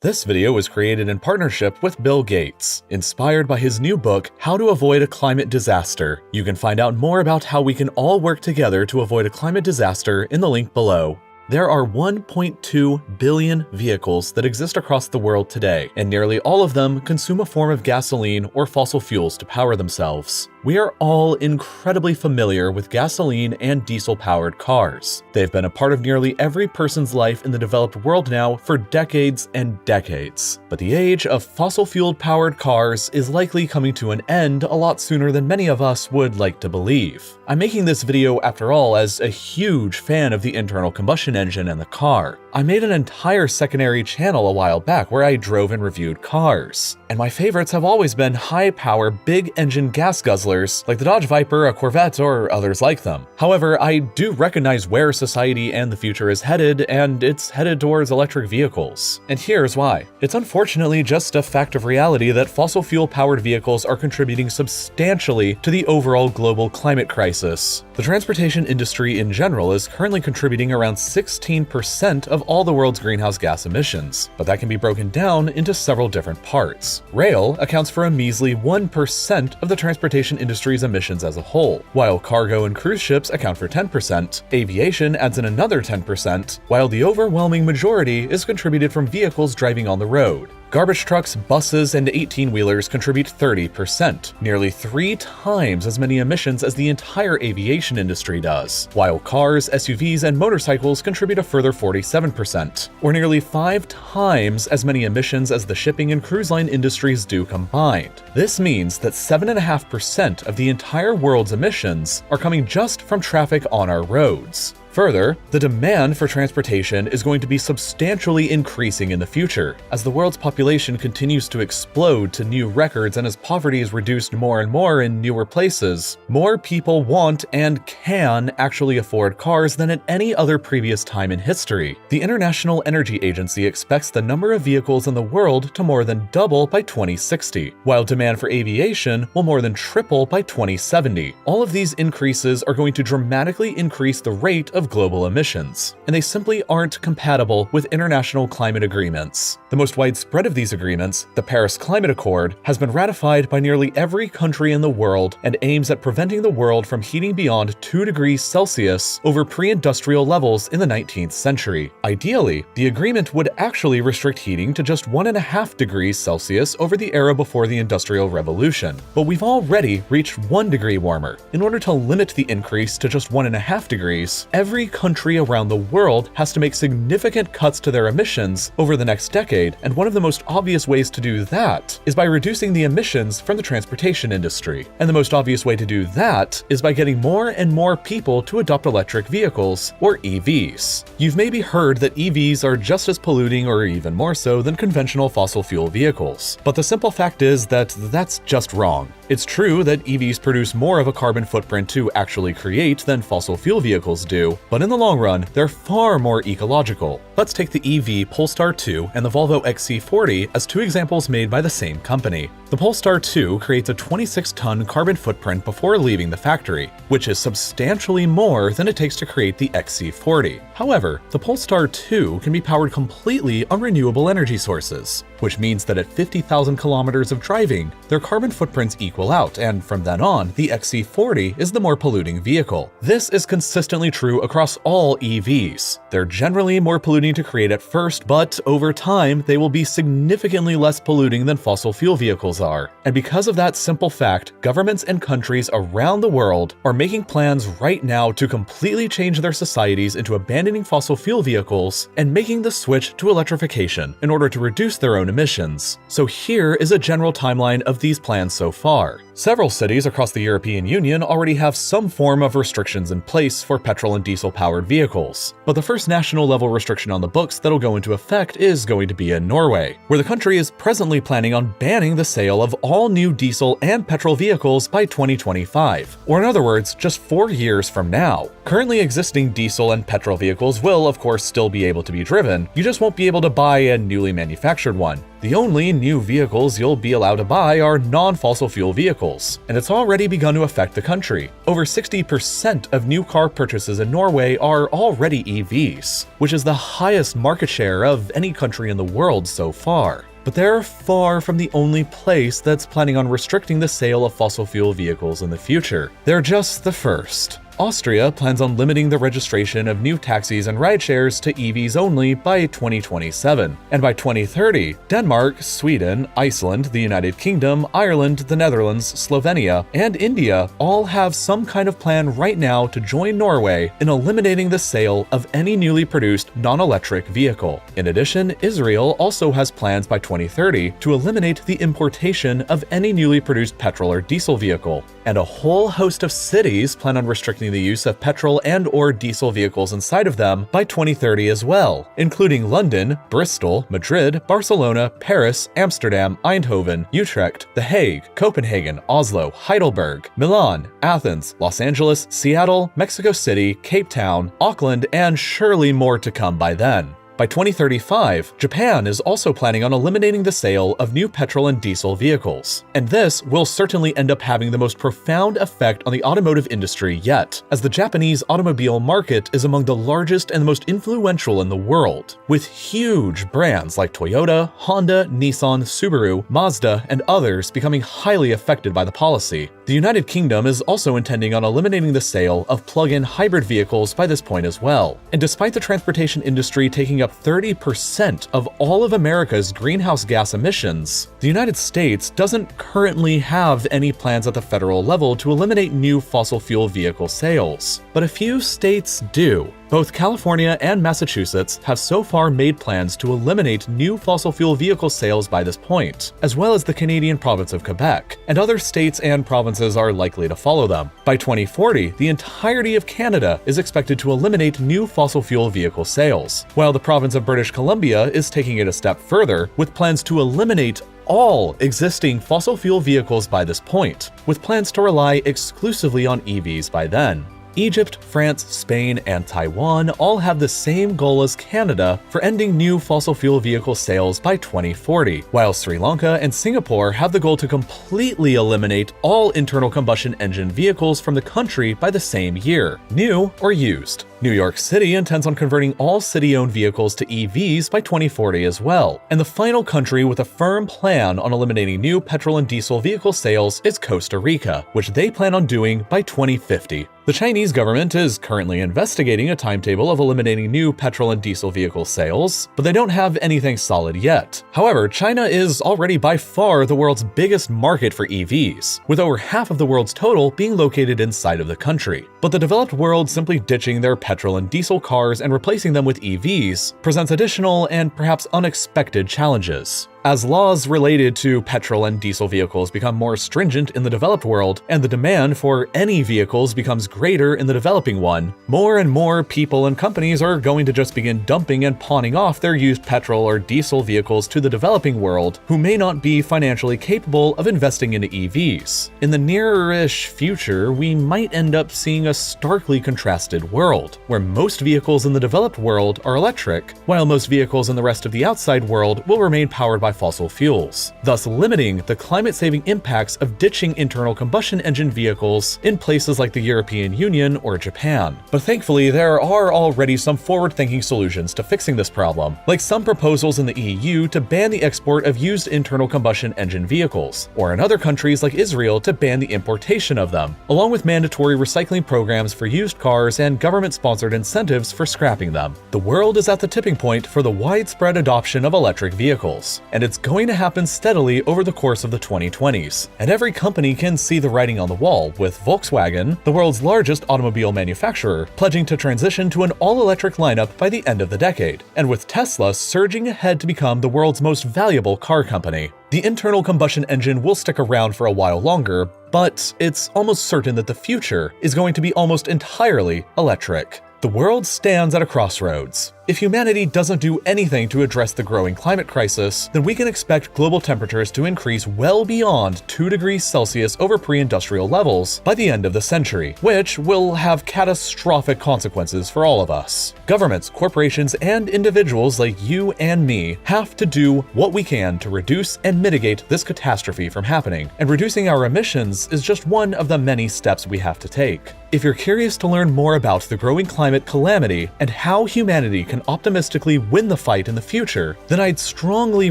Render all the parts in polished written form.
This video was created in partnership with Bill Gates, inspired by his new book, How to Avoid a Climate Disaster. You can find out more about how we can all work together to avoid a climate disaster in the link below. There are 1.2 billion vehicles that exist across the world today, and nearly all of them consume a form of gasoline or fossil fuels to power themselves. We are all incredibly familiar with gasoline and diesel-powered cars. They've been a part of nearly every person's life in the developed world now for decades and decades. But the age of fossil fuel-powered cars is likely coming to an end a lot sooner than many of us would like to believe. I'm making this video, after all, as a huge fan of the internal combustion engine and the car. I made an entire secondary channel a while back where I drove and reviewed cars. And my favorites have always been high-power, big-engine gas guzzlers like the Dodge Viper, a Corvette, or others like them. However, I do recognize where society and the future is headed, and it's headed towards electric vehicles. And here's why. It's unfortunately just a fact of reality that fossil fuel-powered vehicles are contributing substantially to the overall global climate crisis. The transportation industry in general is currently contributing around 16% of all the world's greenhouse gas emissions, but that can be broken down into several different parts. Rail accounts for a measly 1% of the transportation industry's emissions as a whole, while cargo and cruise ships account for 10%, aviation adds in another 10%, while the overwhelming majority is contributed from vehicles driving on the road. Garbage trucks, buses, and 18-wheelers contribute 30%, nearly 3 times as many emissions as the entire aviation industry does, while cars, SUVs, and motorcycles contribute a further 47%, or nearly 5 times as many emissions as the shipping and cruise line industries do combined. This means that 7.5% of the entire world's emissions are coming just from traffic on our roads. Further, the demand for transportation is going to be substantially increasing in the future. As the world's population continues to explode to new records and as poverty is reduced more and more in newer places, more people want and can actually afford cars than at any other previous time in history. The International Energy Agency expects the number of vehicles in the world to more than double by 2060, while demand for aviation will more than triple by 2070. All of these increases are going to dramatically increase the rate of global emissions, and they simply aren't compatible with international climate agreements. The most widespread of these agreements, the Paris Climate Accord, has been ratified by nearly every country in the world and aims at preventing the world from heating beyond 2 degrees Celsius over pre-industrial levels in the 19th century. Ideally, the agreement would actually restrict heating to just 1.5 degrees Celsius over the era before the Industrial Revolution, but we've already reached 1 degree warmer. In order to limit the increase to just 1.5 degrees, every country around the world has to make significant cuts to their emissions over the next decade, and one of the most obvious ways to do that is by reducing the emissions from the transportation industry. And the most obvious way to do that is by getting more and more people to adopt electric vehicles, or EVs. You've maybe heard that EVs are just as polluting or even more so than conventional fossil fuel vehicles, but the simple fact is that that's just wrong. It's true that EVs produce more of a carbon footprint to actually create than fossil fuel vehicles do, but in the long run, they're far more ecological. Let's take the EV Polestar 2 and the Volvo XC40 as two examples made by the same company. The Polestar 2 creates a 26-ton carbon footprint before leaving the factory, which is substantially more than it takes to create the XC40. However, the Polestar 2 can be powered completely on renewable energy sources, which means that at 50,000 kilometers of driving, their carbon footprints equal out, and from then on, the XC40 is the more polluting vehicle. This is consistently true across all EVs. They're generally more polluting to create at first, but over time, they will be significantly less polluting than fossil fuel vehicles are. And because of that simple fact, governments and countries around the world are making plans right now to completely change their societies into abandoning fossil fuel vehicles and making the switch to electrification in order to reduce their own emissions. So here is a general timeline of these plans so far. Several cities across the European Union already have some form of restrictions in place for petrol and diesel-powered vehicles, but the first national-level restriction on the books that'll go into effect is going to be in Norway, where the country is presently planning on banning the sale of all new diesel and petrol vehicles by 2025, or in other words, just 4 years from now. Currently existing diesel and petrol vehicles will, of course, still be able to be driven, you just won't be able to buy a newly manufactured one. The only new vehicles you'll be allowed to buy are non-fossil fuel vehicles, and it's already begun to affect the country. Over 60% of new car purchases in Norway are already EVs, which is the highest market share of any country in the world so far. But they're far from the only place that's planning on restricting the sale of fossil fuel vehicles in the future. They're just the first. Austria plans on limiting the registration of new taxis and rideshares to EVs only by 2027. And by 2030, Denmark, Sweden, Iceland, the United Kingdom, Ireland, the Netherlands, Slovenia, and India all have some kind of plan right now to join Norway in eliminating the sale of any newly produced non-electric vehicle. In addition, Israel also has plans by 2030 to eliminate the importation of any newly produced petrol or diesel vehicle. And a whole host of cities plan on restricting the use of petrol and/or diesel vehicles inside of them by 2030 as well, including London, Bristol, Madrid, Barcelona, Paris, Amsterdam, Eindhoven, Utrecht, The Hague, Copenhagen, Oslo, Heidelberg, Milan, Athens, Los Angeles, Seattle, Mexico City, Cape Town, Auckland, and surely more to come by then. By 2035, Japan is also planning on eliminating the sale of new petrol and diesel vehicles. And this will certainly end up having the most profound effect on the automotive industry yet, as the Japanese automobile market is among the largest and the most influential in the world, with huge brands like Toyota, Honda, Nissan, Subaru, Mazda, and others becoming highly affected by the policy. The United Kingdom is also intending on eliminating the sale of plug-in hybrid vehicles by this point as well. And despite the transportation industry taking up 30% of all of America's greenhouse gas emissions, the United States doesn't currently have any plans at the federal level to eliminate new fossil fuel vehicle sales. But a few states do. Both California and Massachusetts have so far made plans to eliminate new fossil fuel vehicle sales by this point, as well as the Canadian province of Quebec, and other states and provinces are likely to follow them. By 2040, the entirety of Canada is expected to eliminate new fossil fuel vehicle sales, while the province of British Columbia is taking it a step further with plans to eliminate all existing fossil fuel vehicles by this point, with plans to rely exclusively on EVs by then. Egypt, France, Spain, and Taiwan all have the same goal as Canada for ending new fossil fuel vehicle sales by 2040, while Sri Lanka and Singapore have the goal to completely eliminate all internal combustion engine vehicles from the country by the same year, new or used. New York City intends on converting all city-owned vehicles to EVs by 2040 as well. And the final country with a firm plan on eliminating new petrol and diesel vehicle sales is Costa Rica, which they plan on doing by 2050. The Chinese government is currently investigating a timetable of eliminating new petrol and diesel vehicle sales, but they don't have anything solid yet. However, China is already by far the world's biggest market for EVs, with over half of the world's total being located inside of the country. But the developed world simply ditching their petrol and diesel cars and replacing them with EVs presents additional and perhaps unexpected challenges. As laws related to petrol and diesel vehicles become more stringent in the developed world, and the demand for any vehicles becomes greater in the developing one, more and more people and companies are going to just begin dumping and pawning off their used petrol or diesel vehicles to the developing world, who may not be financially capable of investing into EVs. In the near-ish future, we might end up seeing a starkly contrasted world, where most vehicles in the developed world are electric, while most vehicles in the rest of the outside world will remain powered by fossil fuels, thus limiting the climate-saving impacts of ditching internal combustion engine vehicles in places like the European Union or Japan. But thankfully, there are already some forward-thinking solutions to fixing this problem, like some proposals in the EU to ban the export of used internal combustion engine vehicles, or in other countries like Israel to ban the importation of them, along with mandatory recycling programs for used cars and government-sponsored incentives for scrapping them. The world is at the tipping point for the widespread adoption of electric vehicles, and it's going to happen steadily over the course of the 2020s. And every company can see the writing on the wall, with Volkswagen, the world's largest automobile manufacturer, pledging to transition to an all-electric lineup by the end of the decade, and with Tesla surging ahead to become the world's most valuable car company. The internal combustion engine will stick around for a while longer, but it's almost certain that the future is going to be almost entirely electric. The world stands at a crossroads. If humanity doesn't do anything to address the growing climate crisis, then we can expect global temperatures to increase well beyond 2 degrees Celsius over pre-industrial levels by the end of the century, which will have catastrophic consequences for all of us. Governments, corporations, and individuals like you and me have to do what we can to reduce and mitigate this catastrophe from happening, and reducing our emissions is just one of the many steps we have to take. If you're curious to learn more about the growing climate calamity and how humanity can optimistically win the fight in the future, then I'd strongly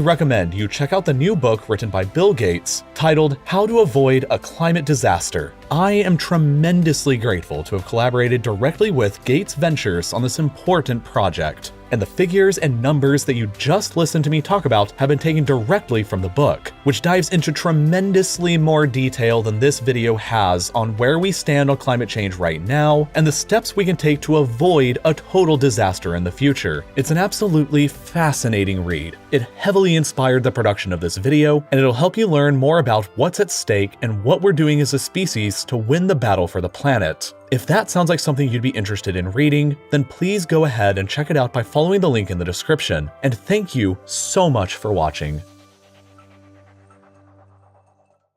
recommend you check out the new book written by Bill Gates titled How to Avoid a Climate Disaster. I am tremendously grateful to have collaborated directly with Gates Ventures on this important project, and the figures and numbers that you just listened to me talk about have been taken directly from the book, which dives into tremendously more detail than this video has on where we stand on climate change right now and the steps we can take to avoid a total disaster in the future. It's an absolutely fascinating read. It heavily inspired the production of this video, and it'll help you learn more about what's at stake and what we're doing as a species to win the battle for the planet. If that sounds like something you'd be interested in reading, then please go ahead and check it out by following the link in the description. And thank you so much for watching.